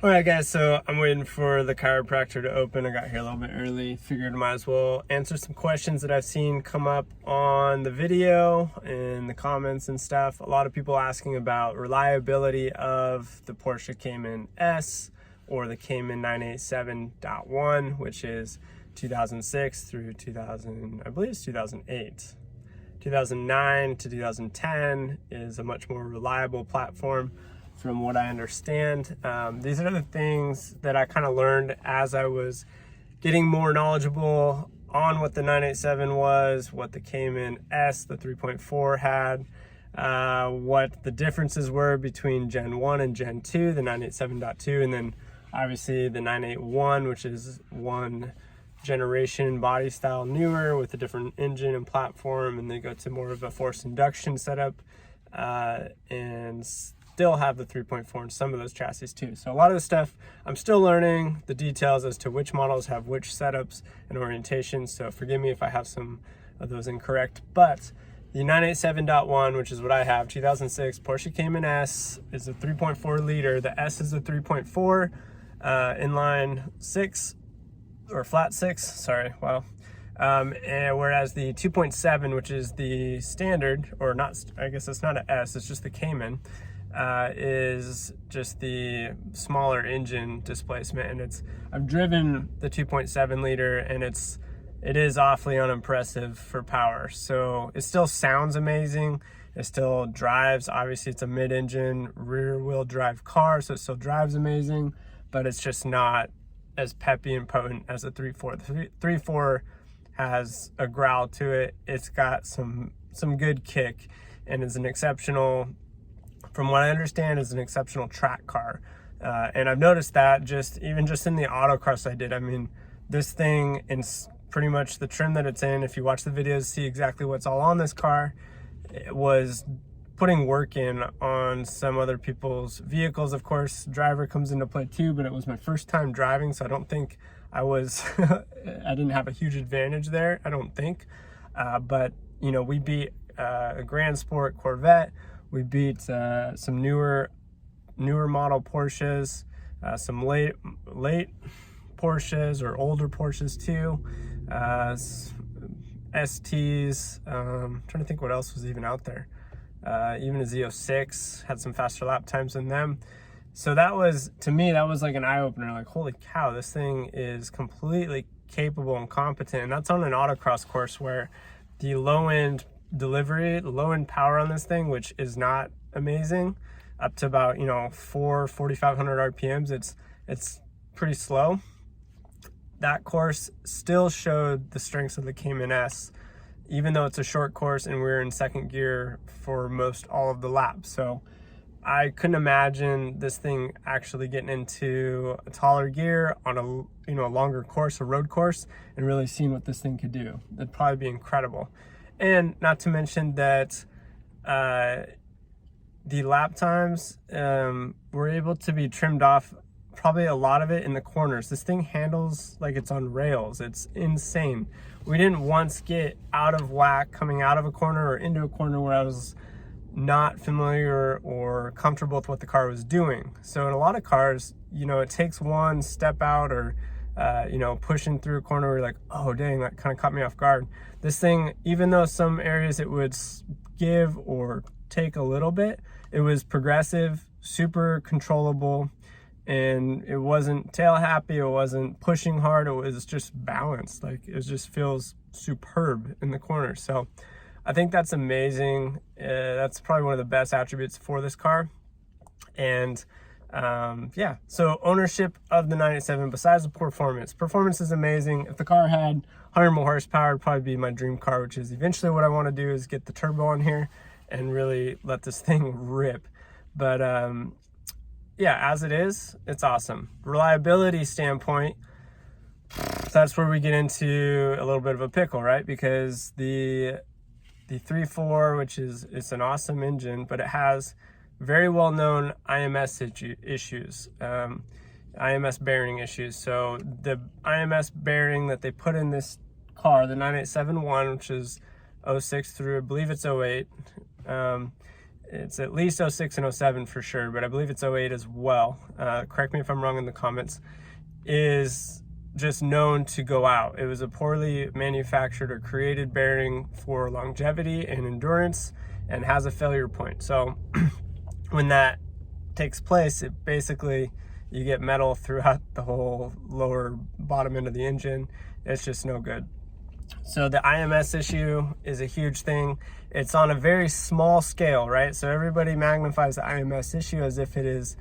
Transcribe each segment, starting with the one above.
All right, guys, so I'm waiting for the chiropractor to open. I got here a little bit early. Figured I might as well answer some questions that I've seen come up on the video and the comments and stuff. A lot of people asking about reliability of the Porsche Cayman S or the Cayman 987.1, which is 2006 through 2000, I believe it's 2008. 2009 to 2010 is a much more reliable platform from what I understand. These are the things that I kind of learned as I was getting more knowledgeable on what the 987 was, what the Cayman S, the 3.4 had, what the differences were between Gen 1 and Gen 2, the 987.2, and then obviously the 981, which is one generation body style newer with a different engine and platform, and they go to more of a forced induction setup, and still have the 3.4 in some of those chassis too. So a lot of the stuff I'm still learning the details as to which models have which setups and orientations. So forgive me if I have some of those incorrect, but the 987.1, which is what I have, 2006 Porsche Cayman S, is a 3.4 liter. The S is a 3.4 inline 6 or flat 6, sorry, wow. And whereas the 2.7, which is the standard, or not, I guess it's not an S, it's just the Cayman, is just the smaller engine displacement. And I've driven the 2.7 liter and it is awfully unimpressive for power. So it still sounds amazing. It still drives. Obviously it's a mid-engine rear wheel drive car, so it still drives amazing, but it's just not as peppy and potent as a 3.4. The 3.4 has a growl to it. It's got some good kick, and is an exceptional, from what I understand, is an exceptional track car. And I've noticed that even just in the autocross I did. I mean, this thing, in pretty much the trim that it's in, if you watch the videos, see exactly what's all on this car. It was putting work in on some other people's vehicles. Of course, driver comes into play too, but it was my first time driving, so I don't think I was, I didn't have a huge advantage there, I don't think. But, you know, we beat a Grand Sport Corvette. We beat some newer model Porsches, some late Porsches or older Porsches too, STs. Trying to think what else was even out there. Even a Z06 had some faster lap times than them. So that was, to me, that was like an eye-opener. Like, holy cow, this thing is completely capable and competent. And that's on an autocross course where the low-end delivery, the low-end power on this thing, which is not amazing, up to about, you know, 4,500 RPMs, it's pretty slow. That course still showed the strengths of the Cayman S, even though it's a short course and we're in second gear for most all of the laps. So I couldn't imagine this thing actually getting into a taller gear on a longer course, a road course, and really seeing what this thing could do. That'd probably be incredible. And not to mention that the lap times were able to be trimmed off, probably a lot of it in the corners. This thing handles like it's on rails. It's insane. We didn't once get out of whack coming out of a corner or into a corner where I was not familiar or comfortable with what the car was doing. So in a lot of cars, you know, it takes one step out or pushing through a corner where you're like, oh dang, that kind of caught me off guard. This thing, even though some areas it would give or take a little bit, it was progressive, super controllable, and it wasn't tail happy, it wasn't pushing hard, it was just balanced. Like, it just feels superb in the corner. So I think that's amazing. That's probably one of the best attributes for this car. And yeah, so ownership of the 987, besides the performance is amazing. If the car had 100 more horsepower, it'd probably be my dream car, which is eventually what I want to do, is get the turbo on here and really let this thing rip. But yeah, as it is, it's awesome. Reliability standpoint, that's where we get into a little bit of a pickle, right? Because the 3.4, which is, it's an awesome engine, but it has very well-known IMS issues, IMS bearing issues. So the IMS bearing that they put in this car, the 987.1, which is 06 through, I believe it's 08, It's at least 06 and 07 for sure, but I believe it's 08 as well. Correct me if I'm wrong in the comments. Is just known to go out. It was a poorly manufactured or created bearing for longevity and endurance and has a failure point. So when that takes place, it basically, you get metal throughout the whole lower bottom end of the engine. It's just no good. So the IMS issue is a huge thing. It's on a very small scale, right? So everybody magnifies the IMS issue as if it is,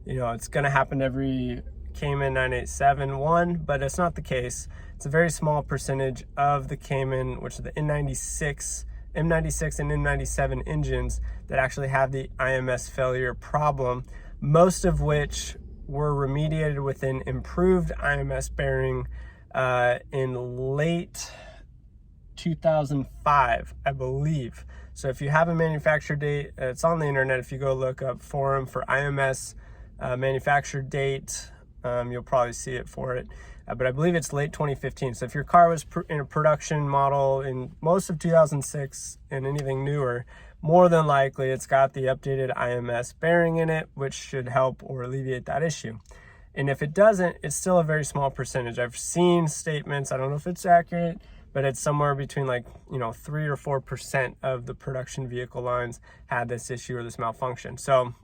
it's going to happen to every Cayman 987-1, but it's not the case. It's a very small percentage of the Cayman, which is the M96 and M97 engines, that actually have the IMS failure problem, most of which were remediated with an improved IMS bearing in late 2005, I believe. So if you have a manufacture date, it's on the internet. If you go look up forum for IMS manufacture date, you'll probably see it for it. But I believe it's late 2015. So if your car was in a production model in most of 2006 and anything newer, more than likely it's got the updated IMS bearing in it, which should help or alleviate that issue. And if it doesn't, it's still a very small percentage. I've seen statements, I don't know if it's accurate, but it's somewhere between 3 or 4% of the production vehicle lines had this issue or this malfunction. So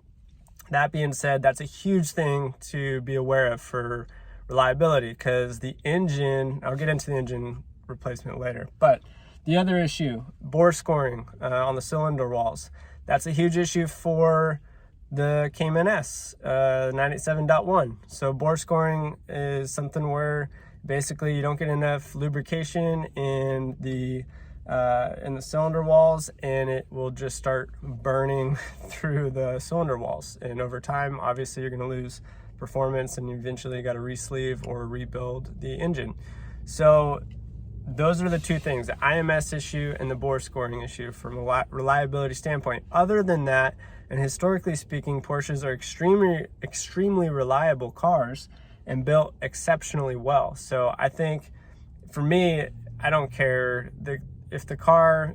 that being said, that's a huge thing to be aware of for reliability, because the engine, I'll get into the engine replacement later, but the other issue, bore scoring on the cylinder walls, that's a huge issue for the Cayman S 987.1. So bore scoring is something where basically you don't get enough lubrication in the cylinder walls, and it will just start burning through the cylinder walls. And over time, obviously, you're going to lose performance, and eventually you got to re-sleeve or rebuild the engine. So those are the two things, the IMS issue and the bore scoring issue from a reliability standpoint. Other than that, and historically speaking, Porsches are extremely reliable cars and built exceptionally well. So I think for me, I don't care if the car,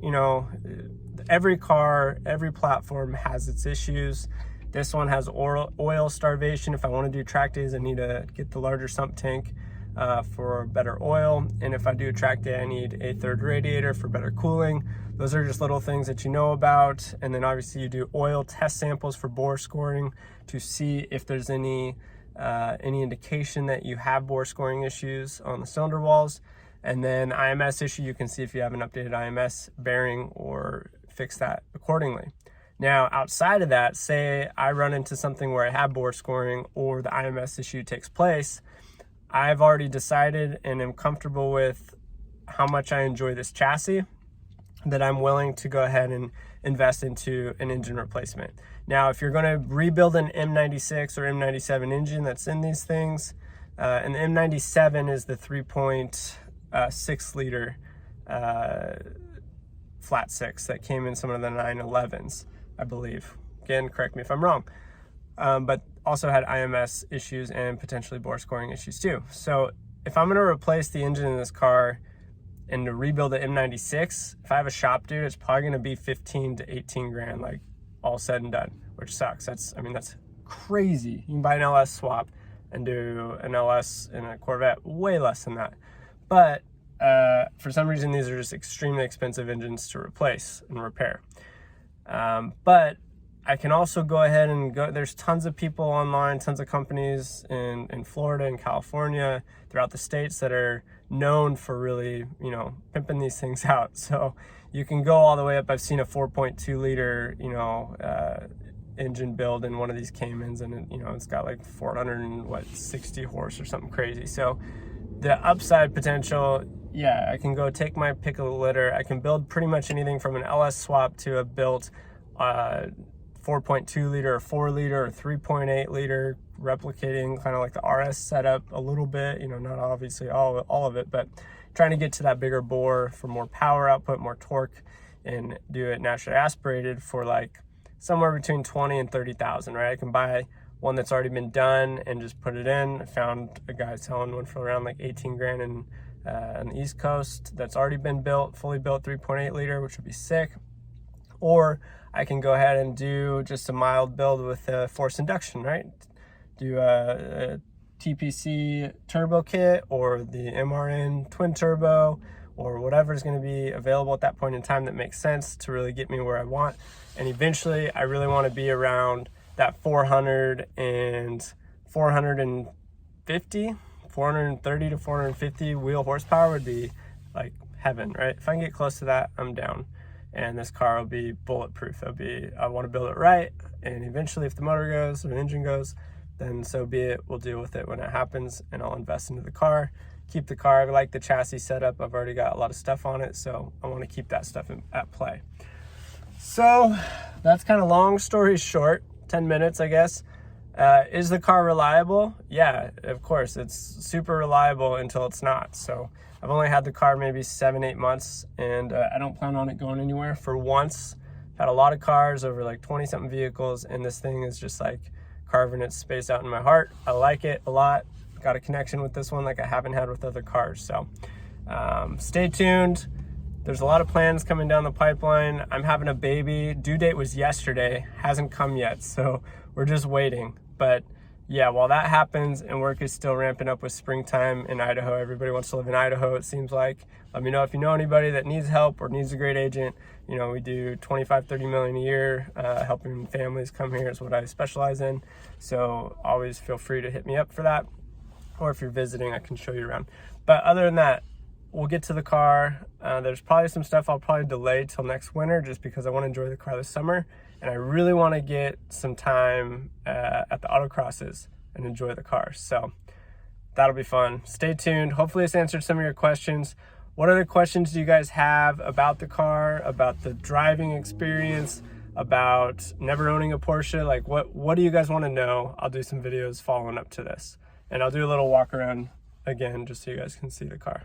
every car, every platform has its issues. This one has oil starvation. If I want to do track days, I need to get the larger sump tank for better oil. And if I do a track day, I need a third radiator for better cooling. Those are just little things that you know about. And then obviously you do oil test samples for bore scoring to see if there's any indication that you have bore scoring issues on the cylinder walls. And then IMS issue, you can see if you have an updated IMS bearing or fix that accordingly. Now, outside of that, say I run into something where I have bore scoring or the IMS issue takes place, I've already decided and am comfortable with how much I enjoy this chassis that I'm willing to go ahead and invest into an engine replacement. Now, if you're going to rebuild an M96 or M97 engine that's in these things, and the M97 is the 3.6 liter flat six that came in some of the 911s, I believe. Again, correct me if I'm wrong. But also had IMS issues and potentially bore scoring issues too. So if I'm going to replace the engine in this car and to rebuild the M96, if I have a shop dude, it's probably going to be 15 to 18 grand, like all said and done, which sucks. That's crazy. You can buy an LS swap and do an LS in a Corvette way less than that. But for some reason, these are just extremely expensive engines to replace and repair. But I can also go ahead and go, there's tons of people online, tons of companies in Florida and California, throughout the states that are known for really, pimping these things out. So you can go all the way up. I've seen a 4.2 liter, engine build in one of these Caymans, and it's got like 460 horse or something crazy. So the upside potential, yeah, I can go take my pick of the litter. I can build pretty much anything from an LS swap to a built 4.2 liter or 4 liter or 3.8 liter, replicating kind of like the RS setup a little bit, not obviously all of it, but trying to get to that bigger bore for more power output, more torque, and do it naturally aspirated for like somewhere between 20 and 30,000, right? I can buy one that's already been done and just put it in. I found a guy selling one for around like 18 grand on the East Coast that's already been built, fully built 3.8 liter, which would be sick. Or I can go ahead and do just a mild build with a forced induction, right? Do a TPC turbo kit or the MRN twin turbo or whatever is going to be available at that point in time that makes sense to really get me where I want. And eventually I really want to be around that 430 to 450 wheel horsepower would be like heaven, right? If I can get close to that, I'm down. And this car will be bulletproof. I want to build it right. And eventually if the motor goes or the engine goes, then so be it. We'll deal with it when it happens, and I'll invest into the car, keep the car. I like the chassis setup. I've already got a lot of stuff on it, so I want to keep that stuff at play. So that's kind of long story short, 10 minutes, I guess. Is the car reliable? Yeah, of course. It's super reliable until it's not. So I've only had the car maybe 7-8 months, and I don't plan on it going anywhere for once. I've had a lot of cars, over like 20-something vehicles, and this thing is just like carving its space out in my heart. I like it a lot. Got a connection with this one like I haven't had with other cars. So stay tuned. There's a lot of plans coming down the pipeline. I'm having a baby. Due date was yesterday. Hasn't come yet, so we're just waiting. But yeah, while that happens and work is still ramping up with springtime in Idaho, everybody wants to live in Idaho, it seems like. Let me know if you know anybody that needs help or needs a great agent. You know, we do 25-30 million a year. Helping families come here is what I specialize in. So always feel free to hit me up for that. Or if you're visiting, I can show you around. But other than that, we'll get to the car. There's probably some stuff I'll probably delay till next winter just because I want to enjoy the car this summer. And I really want to get some time at the autocrosses and enjoy the car. So that'll be fun. Stay tuned. Hopefully this answered some of your questions. What other questions do you guys have about the car, about the driving experience, about never owning a Porsche? Like what do you guys want to know? I'll do some videos following up to this. And I'll do a little walk around again just so you guys can see the car.